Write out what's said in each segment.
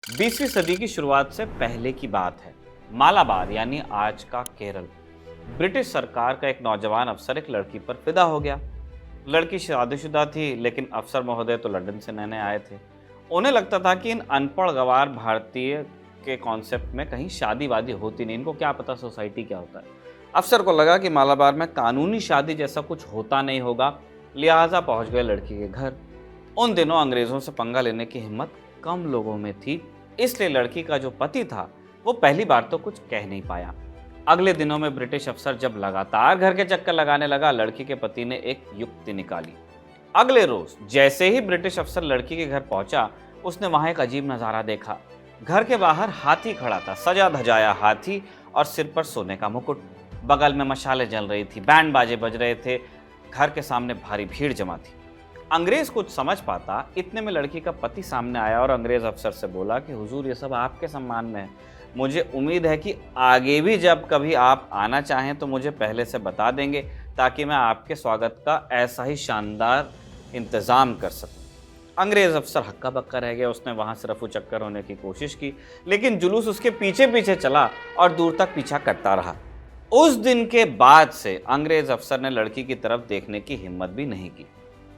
20वीं सदी की शुरुआत से पहले की बात है। मालाबार यानी आज का केरल। ब्रिटिश सरकार का एक नौजवान अफसर एक लड़की पर फिदा हो गया। लड़की शादीशुदा थी, लेकिन अफसर महोदय तो लंदन से नए नए आए थे। उन्हें लगता था कि इन अनपढ़ गवार भारतीय के कॉन्सेप्ट में कहीं शादी वादी होती नहीं, इनको क्या पता सोसाइटी क्या होता है। अफसर को लगा कि मालाबार में कानूनी शादी जैसा कुछ होता नहीं होगा, लिहाजा पहुंच गए लड़की के घर। उन दिनों अंग्रेजों से पंगा लेने की हिम्मत कम लोगों में थी, इसलिए लड़की का जो पति था वो पहली बार तो कुछ कह नहीं पाया। अगले दिनों में ब्रिटिश अफसर जब लगातार घर के चक्कर लगाने लगा, लड़की के पति ने एक युक्ति निकाली। अगले रोज जैसे ही ब्रिटिश अफसर लड़की के घर पहुंचा, उसने वहां एक अजीब नजारा देखा। घर के बाहर हाथी खड़ा था, सजा धजाया हाथी और सिर पर सोने का मुकुट। बगल में मशालें जल रही थी, बैंड बाजे बज रहे थे। घर के सामने भारी भीड़ जमा थी। अंग्रेज कुछ समझ पाता, इतने में लड़की का पति सामने आया और अंग्रेज अफसर से बोला कि हुजूर, ये सब आपके सम्मान में है। मुझे उम्मीद है कि आगे भी जब कभी आप आना चाहें तो मुझे पहले से बता देंगे, ताकि मैं आपके स्वागत का ऐसा ही शानदार इंतजाम कर सकूं। अंग्रेज अफसर हक्का बक्का रह गया। उसने वहां से रफू चक्कर होने की कोशिश की, लेकिन जुलूस उसके पीछे पीछे चला और दूर तक पीछा करता रहा। उस दिन के बाद से अंग्रेज अफसर ने लड़की की तरफ देखने की हिम्मत भी नहीं की।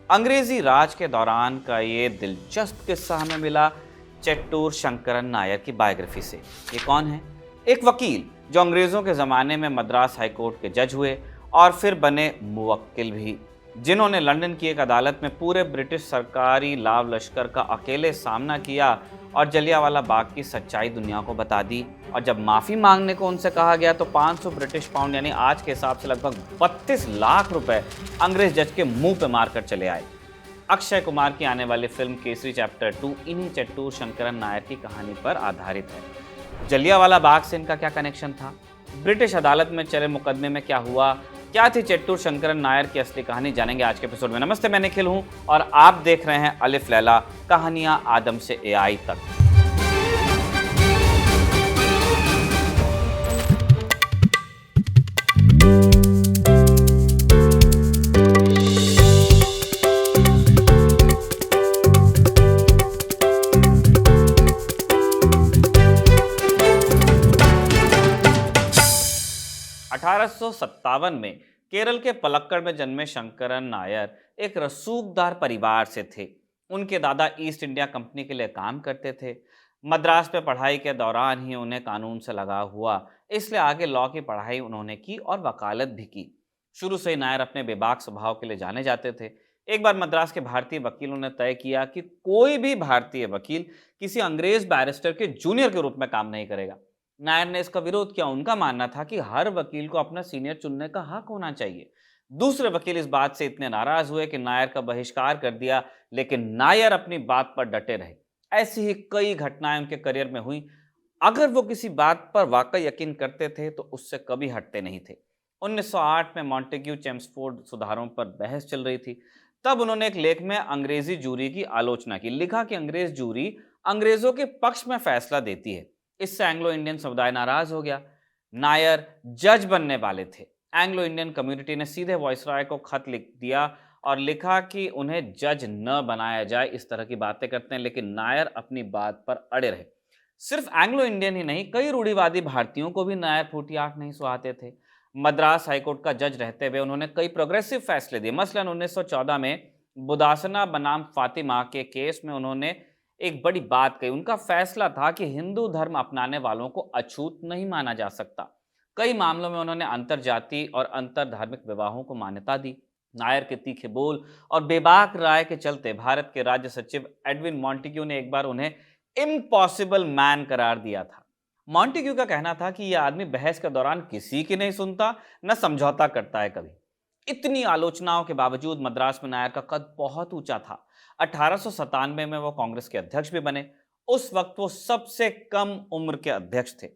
अंग्रेजी राज के दौरान का ये दिलचस्प किस्सा हमें मिला चेट्टूर शंकरन नायर की बायोग्राफी से। ये कौन है? एक वकील जो अंग्रेजों के ज़माने में मद्रास हाईकोर्ट के जज हुए और फिर बने मुवक्किल भी, जिन्होंने लंदन की एक अदालत में पूरे ब्रिटिश सरकारी लाव लश्कर का अकेले सामना किया और जलियांवाला बाग की सच्चाई दुनिया को बता दी। और जब माफ़ी मांगने को उनसे कहा गया तो 500 ब्रिटिश पाउंड यानी आज के हिसाब से लगभग 32 लाख रुपए अंग्रेज जज के मुंह पे मारकर चले आए। अक्षय कुमार की आने वाली फिल्म केसरी चैप्टर 2 इन्हीं चेट्टूर शंकरन नायर की कहानी पर आधारित है। जलियांवाला बाग से इनका क्या कनेक्शन था? ब्रिटिश अदालत में चले मुकदमे में क्या हुआ? क्या थी चेट्टूर शंकरन नायर की असली कहानी? जानेंगे आज के एपिसोड में। नमस्ते, मैं निखिल हूं और आप देख रहे हैं अलिफ लैला, कहानियां आदम से एआई तक। 1857 में केरल के पलक्कड़ में जन्मे शंकरन नायर एक रसूखदार परिवार से थे। उनके दादा ईस्ट इंडिया कंपनी के लिए काम करते थे। मद्रास में पढ़ाई के दौरान ही उन्हें कानून से लगाव हुआ, इसलिए आगे लॉ की पढ़ाई उन्होंने की और वकालत भी की। शुरू से ही नायर अपने बेबाक स्वभाव के लिए जाने जाते थे। एक बार मद्रास के भारतीय वकीलों ने तय किया कि कोई भी भारतीय वकील किसी अंग्रेज बैरिस्टर के जूनियर के रूप में काम नहीं करेगा। नायर ने इसका विरोध किया। उनका मानना था कि हर वकील को अपना सीनियर चुनने का हक होना चाहिए। दूसरे वकील इस बात से इतने नाराज हुए कि नायर का बहिष्कार कर दिया, लेकिन नायर अपनी बात पर डटे रहे। ऐसी ही कई घटनाएं उनके करियर में हुई। अगर वो किसी बात पर वाकई यकीन करते थे तो उससे कभी हटते नहीं थे। 1908 में मॉन्टेग्यू चेम्सफोर्ड सुधारों पर बहस चल रही थी। तब उन्होंने एक लेख में अंग्रेजी जूरी की आलोचना की। लिखा कि अंग्रेज जूरी अंग्रेजों के पक्ष में फैसला देती है। इससे एंग्लो इंडियन समुदाय नाराज हो गया। नायर जज बनने वाले थे। एंग्लो इंडियन कम्युनिटी ने सीधे वॉइसरॉय को खत लिख दिया और लिखा कि उन्हें जज न बनाया जाए, इस तरह की बातें करते हैं। लेकिन नायर अपनी बात पर अड़े रहे। सिर्फ एंग्लो इंडियन ही नहीं, कई रूढ़िवादी भारतीयों को भी नायर फूटी आंख नहीं सुहाते थे। मद्रास हाईकोर्ट का जज रहते हुए उन्होंने कई प्रोग्रेसिव फैसले दिए। मसलन 1914 में बुदासना बनाम फातिमा के केस में उन्होंने एक बड़ी बात कही। उनका फैसला था कि हिंदू धर्म अपनाने वालों को अछूत नहीं माना जा सकता। कई मामलों में उन्होंने अंतर जाति और अंतर धार्मिक विवाहों को मान्यता दी। नायर के तीखे बोल और बेबाक राय के चलते भारत के राज्य सचिव एडविन मॉन्टेग्यू ने एक बार उन्हें इम्पॉसिबल मैन करार दिया था। मॉन्टेग्यू का कहना था कि यह आदमी बहस के दौरान किसी की नहीं सुनता, न समझौता करता है कभी। इतनी आलोचनाओं के बावजूद मद्रास में नायर का कद बहुत ऊंचा था। 1897 में वो कांग्रेस के अध्यक्ष भी बने। उस वक्त वो सबसे कम उम्र के अध्यक्ष थे।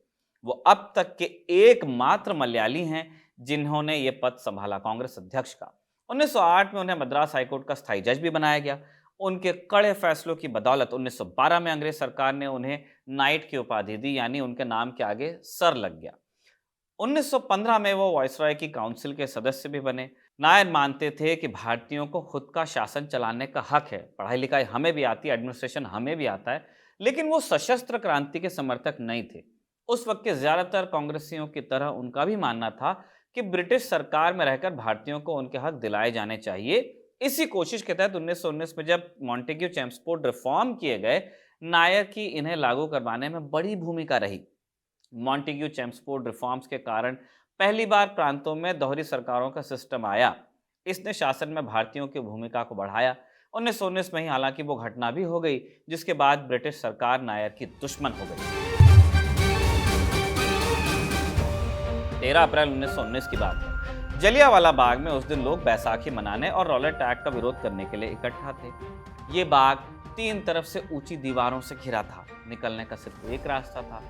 वो अब तक के एकमात्र मलयाली हैं जिन्होंने ये पद संभाला, कांग्रेस अध्यक्ष का। 1908 में उन्हें मद्रास हाईकोर्ट का स्थायी जज भी बनाया गया। उनके कड़े फैसलों की बदौलत 1912 में अंग्रेज सरकार ने उन्हें नाइट की उपाधि दी, यानी उनके नाम के आगे सर लग गया। 1915 में वो वायसराय की काउंसिल के सदस्य भी बने। नायर मानते थे कि भारतीयों को खुद का शासन चलाने का हक है। पढ़ाई लिखाई हमें भी आती है, एडमिनिस्ट्रेशन हमें भी आता है, लेकिन वो सशस्त्र क्रांति के समर्थक नहीं थे। उस वक्त के ज्यादातर कांग्रेसियों की तरह उनका भी मानना था कि ब्रिटिश सरकार में रहकर भारतीयों को उनके हक दिलाए जाने चाहिए। इसी कोशिश के तहत 1919 में जब मॉन्टेग्यू चेम्सफोर्ड रिफॉर्म किए गए, नायर की इन्हें लागू करवाने में बड़ी भूमिका रही। मॉन्टेग्यू चेम्सफोर्ड रिफॉर्म्स के कारण पहली बार प्रांतों में दोहरी सरकारों का सिस्टम आया। इसने शासन में भारतीयों की भूमिका को बढ़ाया। 1919 में ही हालांकि वो घटना भी हो गई जिसके बाद ब्रिटिश सरकार नायर की दुश्मन हो गई। 13 अप्रैल 1919 की बात है। जलियांवाला बाग में उस दिन लोग बैसाखी मनाने और रॉलेट एक्ट का विरोध करने के लिए इकट्ठा थे। ये बाग 3 तरफ से ऊंची दीवारों से घिरा था। निकलने का सिर्फ एक रास्ता था।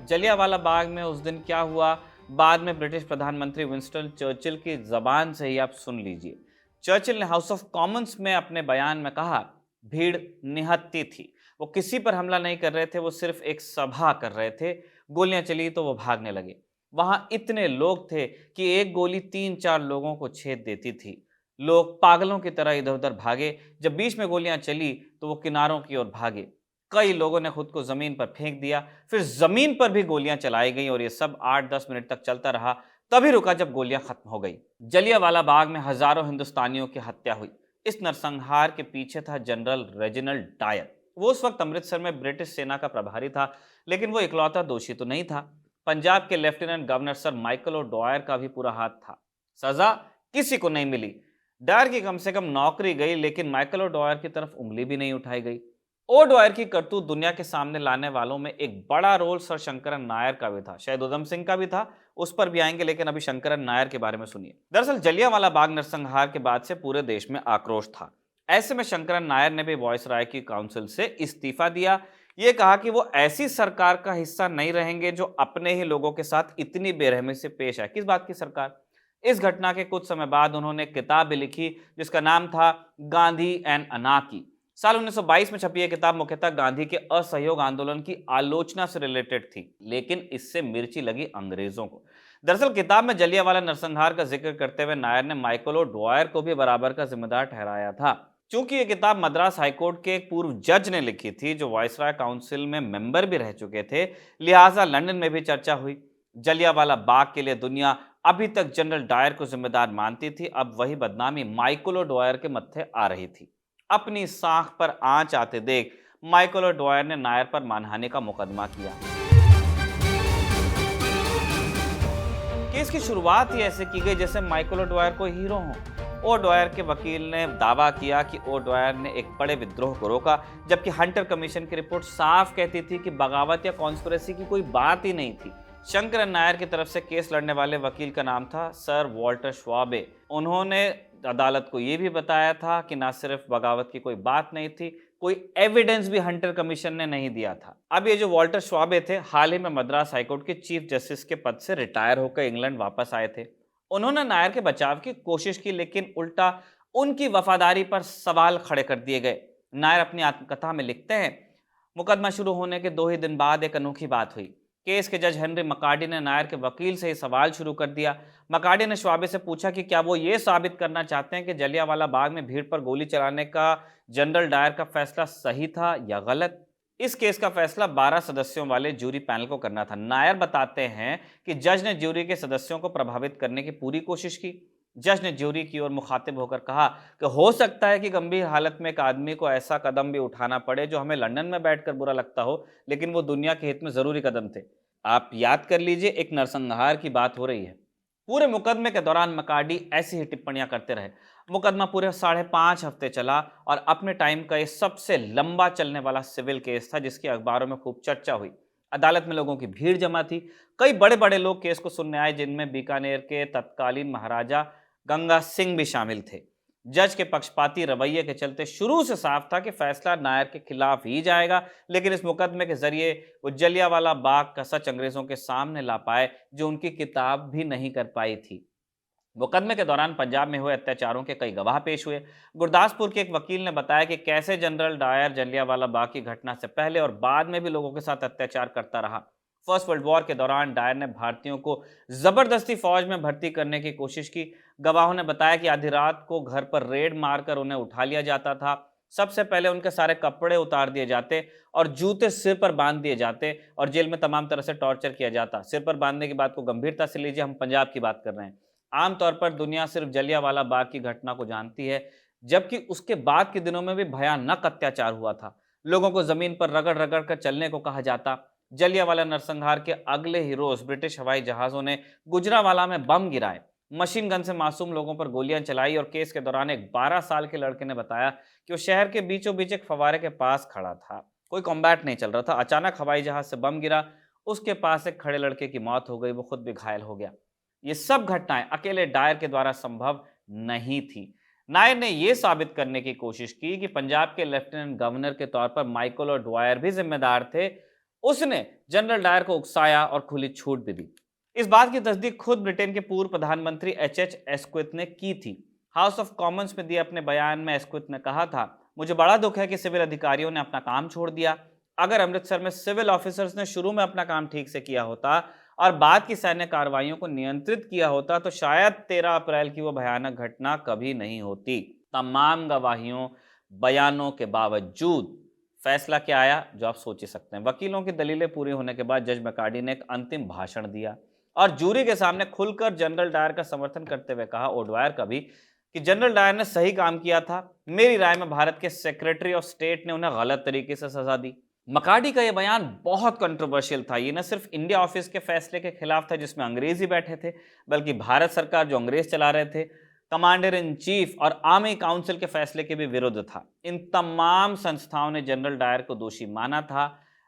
जलियांवाला बाग में उस दिन क्या हुआ, बाद में ब्रिटिश प्रधानमंत्री विंस्टन चर्चिल की जबान से ही आप सुन लीजिए। चर्चिल ने हाउस ऑफ कॉमन्स में अपने बयान में कहा, भीड़ निहत्ती थी, वो किसी पर हमला नहीं कर रहे थे, वो सिर्फ एक सभा कर रहे थे। गोलियां चली तो वो भागने लगे। वहां इतने लोग थे कि एक गोली 3-4 लोगों को छेद देती थी। लोग पागलों की तरह इधर उधर भागे। जब बीच में गोलियां चली तो वो किनारों की ओर भागे। कई लोगों ने खुद को जमीन पर फेंक दिया। फिर जमीन पर भी गोलियां चलाई गई और ये सब 8-10 मिनट तक चलता रहा। तभी रुका जब गोलियां खत्म हो गई। जलियांवाला बाग में हजारों हिंदुस्तानियों की हत्या हुई। इस नरसंहार के पीछे था जनरल रेजिनाल्ड डायर। वो उस वक्त अमृतसर में ब्रिटिश सेना का प्रभारी था, लेकिन वो इकलौता दोषी तो नहीं था। पंजाब के lieutenant governor sir Michael O'Dwyer का भी पूरा हाथ था। सजा किसी को नहीं मिली। डायर की कम से कम नौकरी गई, लेकिन माइकल ओ डॉयर की तरफ उंगली भी नहीं उठाई गई। ओ डॉयर की करतूत दुनिया के सामने लाने वालों में एक बड़ा रोल सर शंकरन नायर का भी था, शायद उधम सिंह का भी था, उस पर भी आएंगे, लेकिन अभी शंकरन नायर के बारे में सुनिए। दरअसल जलियांवाला बाग नरसंहार के बाद से पूरे देश में आक्रोश था। ऐसे में शंकरन नायर ने भी वॉइसराय की काउंसिल से इस्तीफा दिया। ये कहा कि वो ऐसी सरकार का हिस्सा नहीं रहेंगे जो अपने ही लोगों के साथ इतनी बेरहमी से पेश आए। किस बात की सरकार? इस घटना के कुछ समय बाद उन्होंने एक किताब भी लिखी जिसका नाम था गांधी एंड अनाकी। साल 1922 में छपी यह किताब मुख्यतः गांधी के असहयोग आंदोलन की आलोचना से रिलेटेड थी, लेकिन इससे मिर्ची लगी अंग्रेजों को। दरअसल किताब में जलियांवाला नरसंहार का जिक्र करते हुए नायर ने माइकल ओ डॉयर को भी बराबर का जिम्मेदार ठहराया था। चूंकि ये किताब मद्रास हाईकोर्ट के एक पूर्व जज ने लिखी थी जो वायसराय काउंसिल में मेंबर भी रह चुके थे, लिहाजा लंदन में भी चर्चा हुई। जलियांवाला बाग के लिए दुनिया अभी तक जनरल डायर को जिम्मेदार मानती थी। अब वही बदनामी माइकल ओ डॉयर के मत्थे आ रही थी। अपनी साख पर आंच आते देख माइकल ओ डॉयर ने नायर पर मानहानि का मुकदमा किया। केस की शुरुआत ही ऐसे की गई जैसे माइकल ओ डॉयर कोई हीरो हो। ओ डॉयर के वकील ने दावा किया कि ओ डॉयर ने एक बड़े विद्रोह को रोका, जबकि हंटर कमीशन की रिपोर्ट साफ कहती थी कि बगावत या कॉन्स्पिरेसी की कोई बात ही नहीं थी। शंकरन नायर की तरफ से केस लड़ने वाले वकील का नाम था सर वॉल्टर श्वाबे। उन्होंने अदालत को यह भी बताया था कि न सिर्फ बगावत की कोई बात नहीं थी, कोई एविडेंस भी हंटर कमीशन ने नहीं दिया था। अब ये जो वॉल्टर श्वाबे थे, हाल ही में मद्रास हाईकोर्ट के चीफ जस्टिस के पद से रिटायर होकर इंग्लैंड वापस आए थे। उन्होंने नायर के बचाव की कोशिश की, लेकिन उल्टा उनकी वफादारी पर सवाल खड़े कर दिए गए। नायर अपनी आत्मकथा में लिखते हैं, मुकदमा शुरू होने के 2 ही दिन बाद एक अनोखी बात हुई। केस के जज हेनरी मकार्डी ने नायर के वकील से ही सवाल शुरू कर दिया। मकार्डी ने श्वाबे से पूछा कि क्या वो ये साबित करना चाहते हैं कि जलियांवाला बाग में भीड़ पर गोली चलाने का जनरल डायर का फैसला सही था या गलत। इस केस का फैसला 12 सदस्यों वाले जूरी पैनल को करना था। नायर बताते हैं कि जज ने ज्यूरी के सदस्यों को प्रभावित करने की पूरी कोशिश की। जज ने ज्यूरी की ओर मुखातिब होकर कहा कि हो सकता है कि गंभीर हालत में एक आदमी को ऐसा कदम भी उठाना पड़े जो हमें लंदन में बैठकर बुरा लगता हो, लेकिन वो दुनिया के हित में जरूरी कदम थे। आप याद कर लीजिए, एक नरसंहार की बात हो रही है। पूरे मुकदमे के दौरान मकार्डी ऐसी ही टिप्पणियां करते रहे। मुकदमा पूरे 5.5 हफ्ते चला और अपने टाइम का ये सबसे लंबा चलने वाला सिविल केस था जिसकी अखबारों में खूब चर्चा हुई। अदालत में लोगों की भीड़ जमा थी। कई बड़े बड़े लोग केस को सुनने आए, जिनमें बीकानेर के तत्कालीन महाराजा गंगा सिंह भी शामिल थे। जज के पक्षपाती रवैये के चलते शुरू से साफ था कि फैसला नायर के खिलाफ ही जाएगा, लेकिन इस मुकदमे के जरिए वो जलियांवाला बाग का सच अंग्रेजों के सामने ला पाए जो उनकी किताब भी नहीं कर पाई थी। मुकदमे के दौरान पंजाब में हुए अत्याचारों के कई गवाह पेश हुए। गुरदासपुर के एक वकील ने बताया कि कैसे जनरल डायर जलियांवाला बाग की घटना से पहले और बाद में भी लोगों के साथ अत्याचार करता रहा। फर्स्ट वर्ल्ड वॉर के दौरान डायर ने भारतीयों को जबरदस्ती फौज में भर्ती करने की कोशिश की। गवाहों ने बताया कि आधी रात को घर पर रेड मारकर उन्हें उठा लिया जाता था। सबसे पहले उनके सारे कपड़े उतार दिए जाते और जूते सिर पर बांध दिए जाते और जेल में तमाम तरह से टॉर्चर किया जाता। सिर पर बांधने की बात को गंभीरता से लीजिए, हम पंजाब की बात कर रहे हैं। आमतौर पर दुनिया सिर्फ जलियांवाला बाग की घटना को जानती है, जबकि उसके बाद के दिनों में भी भयानक अत्याचार हुआ था। लोगों को जमीन पर रगड़ रगड़ कर चलने को कहा जाता। जलियांवाला नरसंहार के अगले ही रोज ब्रिटिश हवाई जहाजों ने गुजरांवाला में बम गिराए, मशीन गन से मासूम लोगों पर गोलियां चलाई और केस के दौरान एक 12 साल के लड़के ने बताया कि वो शहर के बीचों बीच एक फव्वारे के पास खड़ा था। कोई कॉम्बैट नहीं चल रहा था। अचानक हवाई जहाज से बम गिरा, उसके पास एक खड़े लड़के की मौत हो गई, वो खुद भी घायल हो गया। ये सब घटनाएं अकेले डायर के द्वारा संभव नहीं थी। नायर ने यह साबित करने की कोशिश की कि पंजाब के लेफ्टिनेंट गवर्नर के तौर पर माइकल और ड्वायर भी जिम्मेदार थे। उसने जनरल डायर को उकसाया और खुली छूट भी दी। इस बात की तस्दीक खुद ब्रिटेन के पूर्व प्रधानमंत्री एच एस्क्विथ ने की थी। हाउस ऑफ कॉमन्स में दिए अपने बयान में एस्क्विथ ने कहा था, मुझे बड़ा दुख है कि सिविल अधिकारियों ने अपना काम छोड़ दिया। अगर अमृतसर में सिविल ऑफिसर्स ने शुरू में अपना काम ठीक से किया होता और बाद की सैन्य कार्रवाइयों को नियंत्रित किया होता तो शायद 13 अप्रैल की वो भयानक घटना कभी नहीं होती। तमाम गवाहियों, बयानों के बावजूद फैसला क्या आया, जो आप सोच ही सकते हैं। वकीलों की दलीलें पूरी होने के बाद जज मैकार्डी ने एक अंतिम भाषण दिया और जूरी के सामने खुलकर जनरल डायर का समर्थन करते हुए कहा, ओडवायर का भी, कि जनरल डायर ने सही काम किया था। मेरी राय में भारत के सेक्रेटरी ऑफ स्टेट ने उन्हें गलत तरीके से सजा दी। मैकार्डी का यह बयान बहुत कंट्रोवर्शियल था। ये न सिर्फ इंडिया ऑफिस के फैसले के खिलाफ था जिसमें अंग्रेज ही बैठे थे, बल्कि भारत सरकार जो अंग्रेज चला रहे थे, कमांडर इन चीफ और आर्मी काउंसिल के फैसले के भी विरुद्ध था। इन तमाम संस्थाओं ने जनरल डायर को दोषी माना था।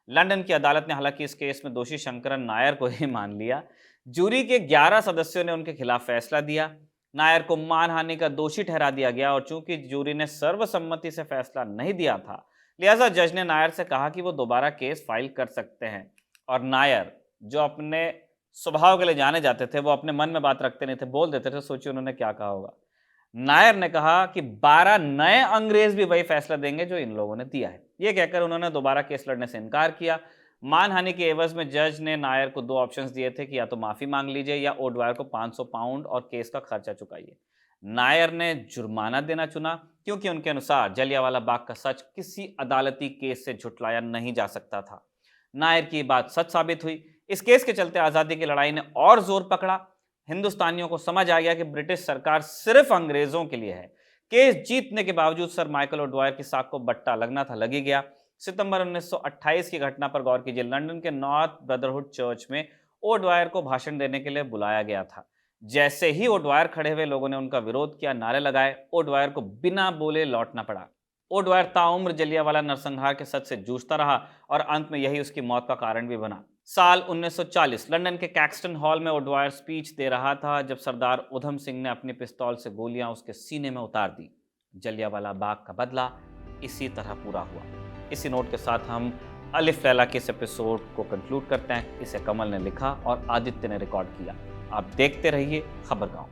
लंदन की अदालत ने हालांकि इस केस में दोषी शंकरन नायर को ही मान लिया। जूरी के 11 सदस्यों ने उनके खिलाफ फैसला दिया। नायर को मानहानि का दोषी ठहरा दिया गया और चूंकि जूरी ने सर्वसम्मति से फैसला नहीं दिया था, लिहाजा जज ने नायर से कहा कि वो दोबारा केस फाइल कर सकते हैं। और नायर, जो अपने स्वभाव के लिए जाने जाते थे, वो अपने मन में बात रखते नहीं थे, बोल देते थे। सोचिए उन्होंने क्या कहा होगा। नायर ने कहा कि 12 नए अंग्रेज भी वही फैसला देंगे जो इन लोगों ने दिया है। ये कहकर उन्होंने दोबारा केस लड़ने से इनकार किया। मानहानि के एवज में जज ने नायर को 2 ऑप्शंस दिए थे कि या तो माफी मांग लीजिए या ओडवायर को 500 पाउंड और केस का खर्चा चुकाइए। नायर ने जुर्माना देना चुना क्योंकि उनके अनुसार जलियांवाला बाग का सच किसी अदालती केस से झुटलाया नहीं जा सकता था। नायर की बात सच साबित हुई। इस केस के चलते आजादी की लड़ाई ने और जोर पकड़ा। हिंदुस्तानियों को समझ आ गया कि ब्रिटिश सरकार सिर्फ अंग्रेजों के लिए है। केस जीतने के बावजूद सर माइकल ओडवायर की साख को बट्टा लगना था, लगी गया। सितंबर 1928 की घटना पर गौर कीजिए। लंदन के नॉर्थ ब्रदरहुड चर्च में ओडवायर को भाषण देने के लिए बुलाया गया था। जैसे ही ओडवायर खड़े हुए, लोगों ने उनका विरोध किया, नारे लगाए। ओडवायर को बिना बोले लौटना पड़ा। ओडवायर ताउम्र जलियांवाला नरसंहार के सच से जूझता रहा और अंत में यही उसकी मौत का कारण भी बना। साल 1940 लंदन के कैक्सटन हॉल में ओडवायर स्पीच दे रहा था जब सरदार उधम सिंह ने अपनी पिस्तौल से गोलियां उसके सीने में उतार दी। जलियांवाला बाग का बदला इसी तरह पूरा हुआ। इसी नोट के साथ हम अलिफ लैला के इस एपिसोड को कंक्लूड करते हैं। इसे कमल ने लिखा और आदित्य ने रिकॉर्ड किया। आप देखते रहिए खबरगांव।